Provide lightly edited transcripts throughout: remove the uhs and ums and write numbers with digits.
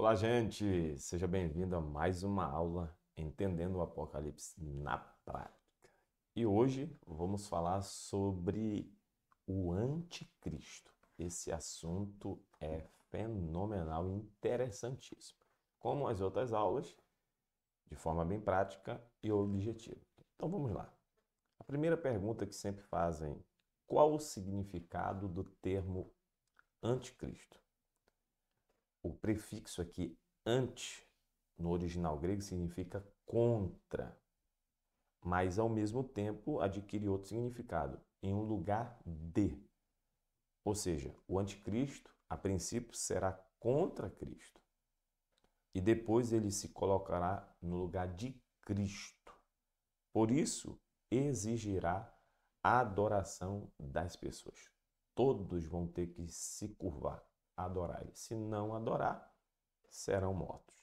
Olá, gente! Seja bem-vindo a mais uma aula Entendendo o Apocalipse na Prática. E hoje vamos falar sobre o Anticristo. Esse assunto é fenomenal e interessantíssimo. Como as outras aulas, de forma bem prática e objetiva. Então vamos lá. A primeira pergunta que sempre fazem: qual o significado do termo Anticristo? O prefixo aqui, anti, no original grego, significa contra, mas ao mesmo tempo adquire outro significado, em um lugar de. Ou seja, o anticristo, a princípio, será contra Cristo e depois ele se colocará no lugar de Cristo. Por isso, exigirá a adoração das pessoas. Todos vão ter que se curvar, adorar ele. Se não adorar, serão mortos.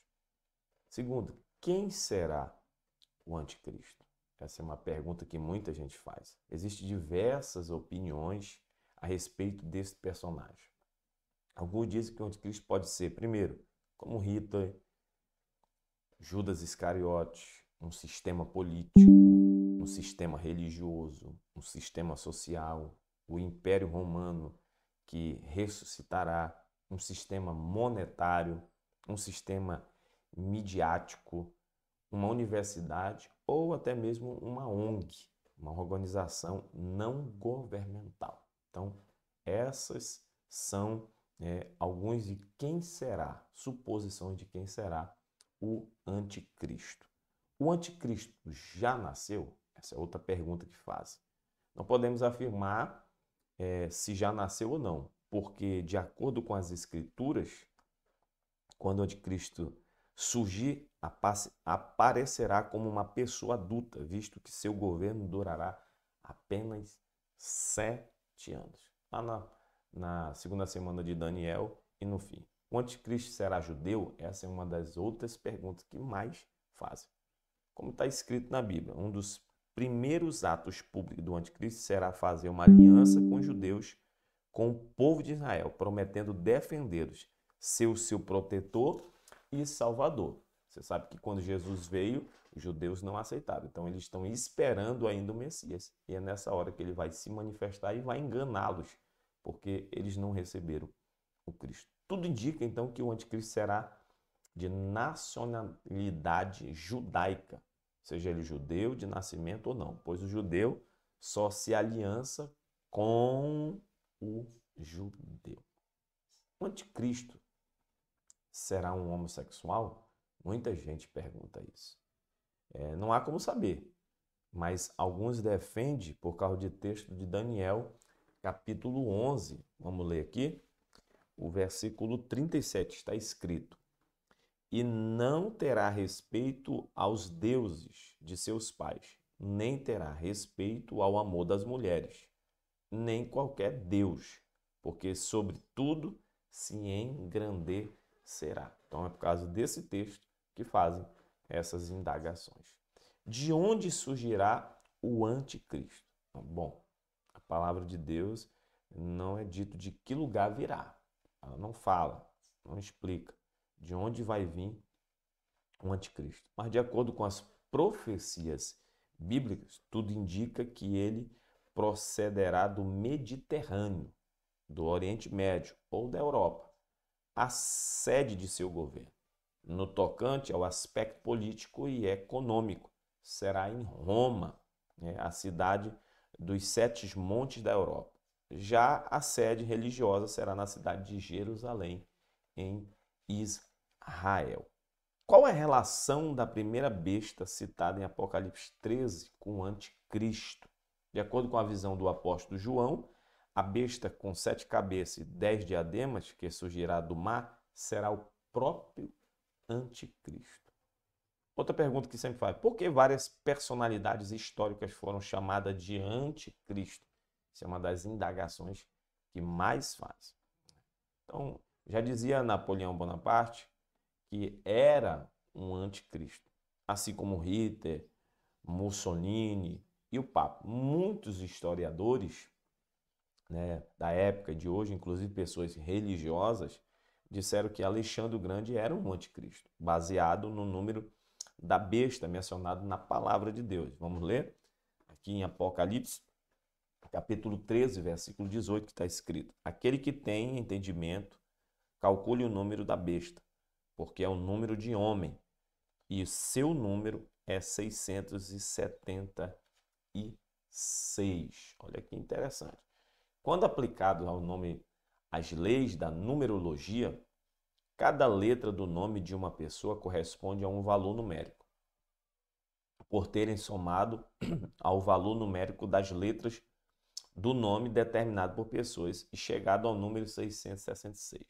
Segundo, quem será o anticristo? Essa é uma pergunta que muita gente faz. Existem diversas opiniões a respeito desse personagem. Alguns dizem que o anticristo pode ser, primeiro, como Hitler, Judas Iscariote, um sistema político, um sistema religioso, um sistema social, o Império Romano que ressuscitará, um sistema monetário, um sistema midiático, uma universidade ou até mesmo uma ONG, uma organização não governamental. Então, essas são alguns de quem será, suposições de quem será o anticristo. O anticristo já nasceu? Essa é outra pergunta que fazem. Não podemos afirmar se já nasceu ou não, porque de acordo com as escrituras, quando o anticristo surgir, aparecerá como uma pessoa adulta, visto que seu governo durará apenas 7 anos. Lá na segunda semana de Daniel e no fim. O anticristo será judeu? Essa é uma das outras perguntas que mais fazem. Como está escrito na Bíblia, um dos primeiros atos públicos do anticristo será fazer uma aliança com os judeus, com o povo de Israel, prometendo defendê-los, ser o seu protetor e salvador. Você sabe que quando Jesus veio, os judeus não aceitaram. Então eles estão esperando ainda o Messias. E é nessa hora que ele vai se manifestar e vai enganá-los, porque eles não receberam o Cristo. Tudo indica então que o anticristo será de nacionalidade judaica, seja ele judeu de nascimento ou não, pois o judeu só se aliança com o judeu. O anticristo será um homossexual? Muita gente pergunta isso. Não há como saber, mas alguns defendem por causa de texto de Daniel, capítulo 11. Vamos ler aqui. O versículo 37 está escrito: e não terá respeito aos deuses de seus pais, nem terá respeito ao amor das mulheres, nem qualquer deus, porque sobre tudo se engrandecerá. Então é por causa desse texto que fazem essas indagações. De onde surgirá o anticristo? Bom, a palavra de Deus não é dito de que lugar virá. Ela não fala, não explica de onde vai vir o anticristo. Mas de acordo com as profecias bíblicas, tudo indica que ele procederá do Mediterrâneo, do Oriente Médio ou da Europa, a sede de seu governo. No tocante ao aspecto político e econômico, será em Roma, a cidade dos 7 montes da Europa. Já a sede religiosa será na cidade de Jerusalém, em Israel. Qual é a relação da primeira besta citada em Apocalipse 13 com o anticristo? De acordo com a visão do apóstolo João, a besta com 7 cabeças e 10 diademas, que surgirá do mar, será o próprio anticristo. Outra pergunta que sempre faz: por que várias personalidades históricas foram chamadas de anticristo? Isso é uma das indagações que mais faz. Então, já dizia Napoleão Bonaparte que era um anticristo, assim como Hitler, Mussolini e o Papa. Muitos historiadores, da época de hoje, inclusive pessoas religiosas, disseram que Alexandre o Grande era um anticristo, baseado no número da besta mencionado na palavra de Deus. Vamos ler aqui em Apocalipse, capítulo 13, versículo 18, que está escrito: aquele que tem entendimento, calcule o número da besta, porque é o número de homem, e o seu número é 676. Olha que interessante. Quando aplicado ao nome, às leis da numerologia, cada letra do nome de uma pessoa corresponde a um valor numérico, por terem somado ao valor numérico das letras do nome determinado por pessoas e chegado ao número 666.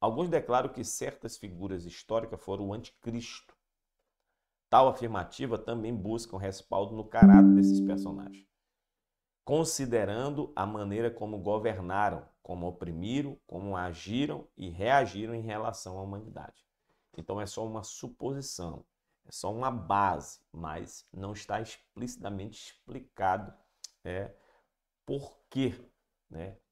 Alguns declaram que certas figuras históricas foram o anticristo. Tal afirmativa também busca um respaldo no caráter desses personagens, considerando a maneira como governaram, como oprimiram, como agiram e reagiram em relação à humanidade. Então é só uma suposição, é só uma base, mas não está explicitamente explicado por que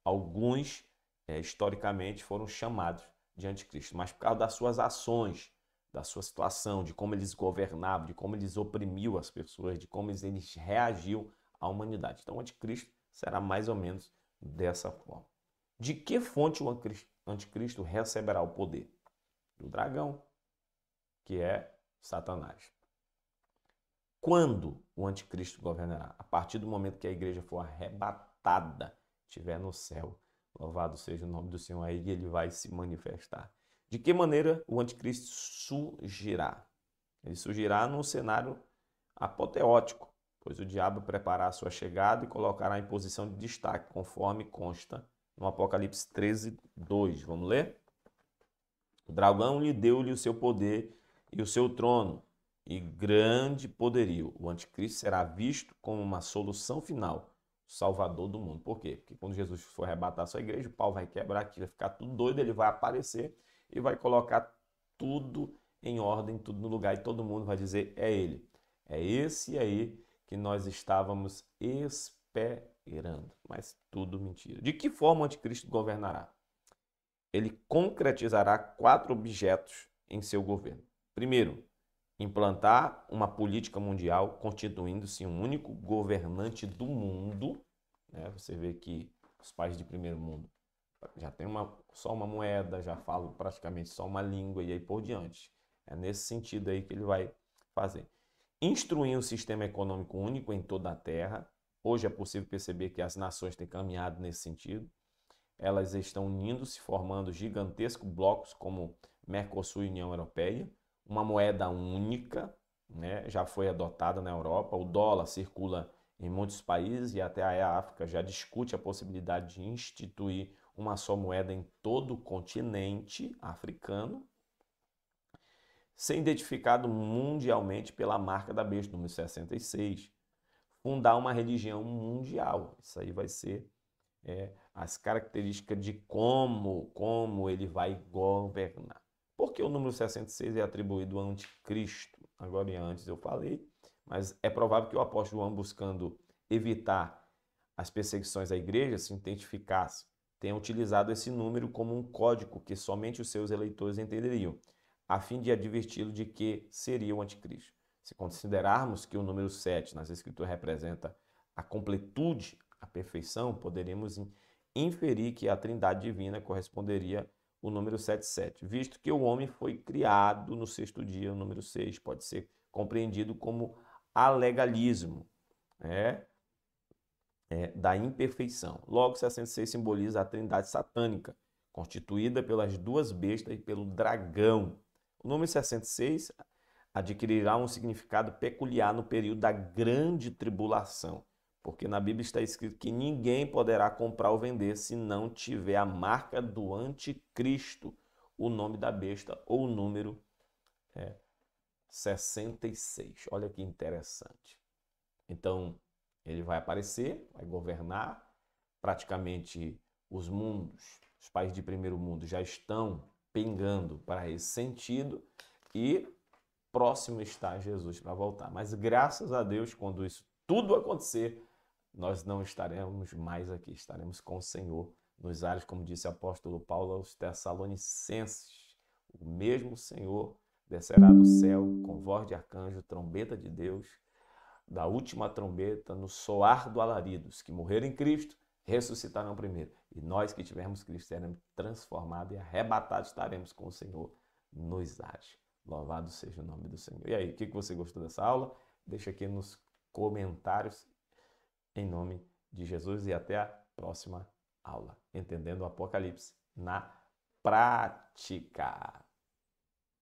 alguns historicamente foram chamados de anticristo, mas por causa das suas ações, da sua situação, de como eles governavam, de como eles oprimiam as pessoas, de como eles reagiam à humanidade. Então o anticristo será mais ou menos dessa forma. De que fonte o anticristo receberá o poder? Do dragão, que é Satanás. Quando o anticristo governará? A partir do momento que a igreja for arrebatada, estiver no céu. Louvado seja o nome do Senhor, aí ele vai se manifestar. De que maneira o anticristo surgirá? Ele surgirá num cenário apoteótico, pois o diabo preparará a sua chegada e colocará em posição de destaque, conforme consta no Apocalipse 13, 2. Vamos ler? O dragão lhe deu-lhe o seu poder e o seu trono e grande poderio. O anticristo será visto como uma solução final, salvador do mundo. Por quê? Porque quando Jesus for arrebatar a sua igreja, o pau vai quebrar aqui, vai ficar tudo doido, ele vai aparecer e vai colocar tudo em ordem, tudo no lugar, e todo mundo vai dizer, é ele. É esse aí que nós estávamos esperando. Mas tudo mentira. De que forma o anticristo governará? Ele concretizará 4 objetos em seu governo. Primeiro, implantar uma política mundial constituindo-se um único governante do mundo. Você vê que os países de primeiro mundo já tem só uma moeda, já falam praticamente só uma língua e aí por diante. É nesse sentido aí que ele vai fazer. Instruir um sistema econômico único em toda a Terra. Hoje é possível perceber que as nações têm caminhado nesse sentido. Elas estão unindo-se, formando gigantescos blocos como Mercosul e União Europeia. Uma moeda única, já foi adotada na Europa. O dólar circula em muitos países e até a África já discute a possibilidade de instituir uma só moeda em todo o continente africano, ser identificado mundialmente pela marca da besta, número 66. Fundar uma religião mundial. Isso aí vai ser as características de como ele vai governar. Por que o número 66 é atribuído ao anticristo? Agora e antes eu falei, mas é provável que o apóstolo João, buscando evitar as perseguições à igreja, se identificasse, tenha utilizado esse número como um código que somente os seus eleitores entenderiam, a fim de adverti-lo de que seria o anticristo. Se considerarmos que o número 7 nas Escrituras representa a completude, a perfeição, poderemos inferir que a Trindade Divina corresponderia ao número 77, visto que o homem foi criado no 6º dia, o número 6 pode ser compreendido como alegalismo, da imperfeição. Logo, 66 simboliza a Trindade satânica, constituída pelas 2 bestas e pelo dragão. O número 66 adquirirá um significado peculiar no período da grande tribulação, porque na Bíblia está escrito que ninguém poderá comprar ou vender se não tiver a marca do anticristo, o nome da besta ou o número 66. Olha que interessante. Então, ele vai aparecer, vai governar, praticamente os mundos, os países de primeiro mundo já estão pingando para esse sentido e próximo está Jesus para voltar. Mas graças a Deus, quando isso tudo acontecer, nós não estaremos mais aqui, estaremos com o Senhor nos ares, como disse o apóstolo Paulo aos Tessalonicenses. O mesmo Senhor descerá do céu com voz de arcanjo, trombeta de Deus, da última trombeta, no soar do alarido. Os que morreram em Cristo ressuscitarão primeiro. E nós que tivermos Cristo seremos transformados e arrebatados estaremos com o Senhor nos ares. Louvado seja o nome do Senhor. E aí, o que você gostou dessa aula? Deixa aqui nos comentários, em nome de Jesus, e até a próxima aula. Entendendo o Apocalipse na prática.